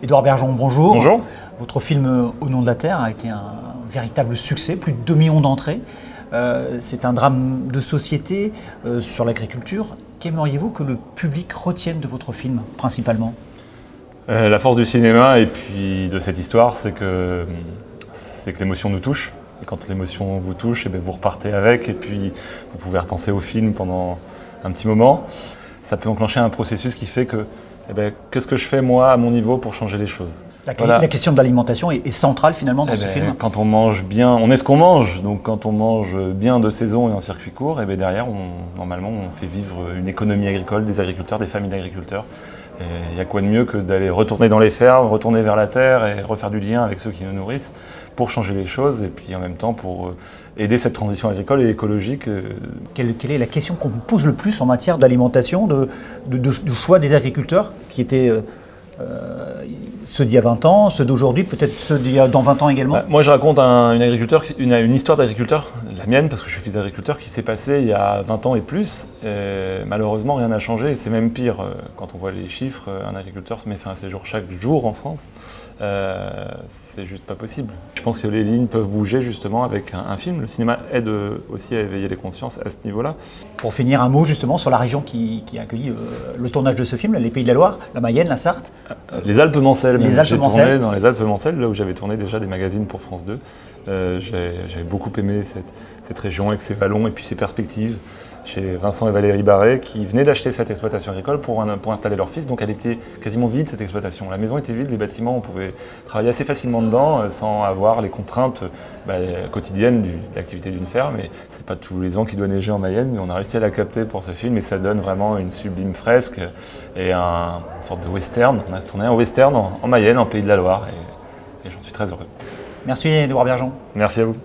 Édouard Bergeon, bonjour. Bonjour. Votre film Au nom de la terre a été un véritable succès, plus de 2 millions d'entrées. C'est un drame de société sur l'agriculture. Qu'aimeriez-vous que le public retienne de votre film, principalement? La force du cinéma et puis de cette histoire, c'est que l'émotion nous touche. Et quand l'émotion vous touche, et bien vous repartez avec et puis vous pouvez repenser au film pendant un petit moment. Ça peut enclencher un processus qui fait que qu'est-ce que je fais moi à mon niveau pour changer les choses? La question de l'alimentation est centrale finalement dans ce film. Quand on mange bien, on est ce qu'on mange. Donc quand on mange bien de saison et en circuit court, et derrière, normalement, on fait vivre une économie agricole, des agriculteurs, des familles d'agriculteurs. Il y a quoi de mieux que d'aller retourner dans les fermes, retourner vers la terre et refaire du lien avec ceux qui nous nourrissent pour changer les choses et puis en même temps pour aider cette transition agricole et écologique. Quelle est la question qu'on vous pose le plus en matière d'alimentation, de choix des agriculteurs qui étaient ceux d'il y a 20 ans, ceux d'aujourd'hui, peut-être ceux d'il y a dans 20 ans également? Moi, je raconte une histoire d'agriculteur, la mienne, parce que je suis fils d'agriculteur, qui s'est passée il y a 20 ans et plus. Et malheureusement, rien n'a changé et c'est même pire. Quand on voit les chiffres, un agriculteur se met fin à ses jours chaque jour en France. C'est juste pas possible. Je pense que les lignes peuvent bouger justement avec un film. Le cinéma aide aussi à éveiller les consciences à ce niveau-là. Pour finir, un mot justement sur la région qui a accueilli le tournage de ce film, les Pays de la Loire, la Mayenne, la Sarthe. Les Alpes-Mancelles. J'ai tourné dans les Alpes-Mancelles, là où j'avais tourné déjà des magazines pour France 2. J'avais beaucoup aimé cette région avec ses vallons et puis ses perspectives. Chez Vincent et Valérie Barret, qui venaient d'acheter cette exploitation agricole pour installer leur fils. Donc elle était quasiment vide, cette exploitation. La maison était vide, les bâtiments, on pouvait travailler assez facilement dedans sans avoir les contraintes quotidiennes de l'activité d'une ferme. Et c'est pas tous les ans qu'il doit neiger en Mayenne, mais on a réussi à la capter pour ce film et ça donne vraiment une sublime fresque et une sorte de western. On a tourné un western en Mayenne, en Pays de la Loire, et j'en suis très heureux. Merci Édouard Bergeon. Merci à vous.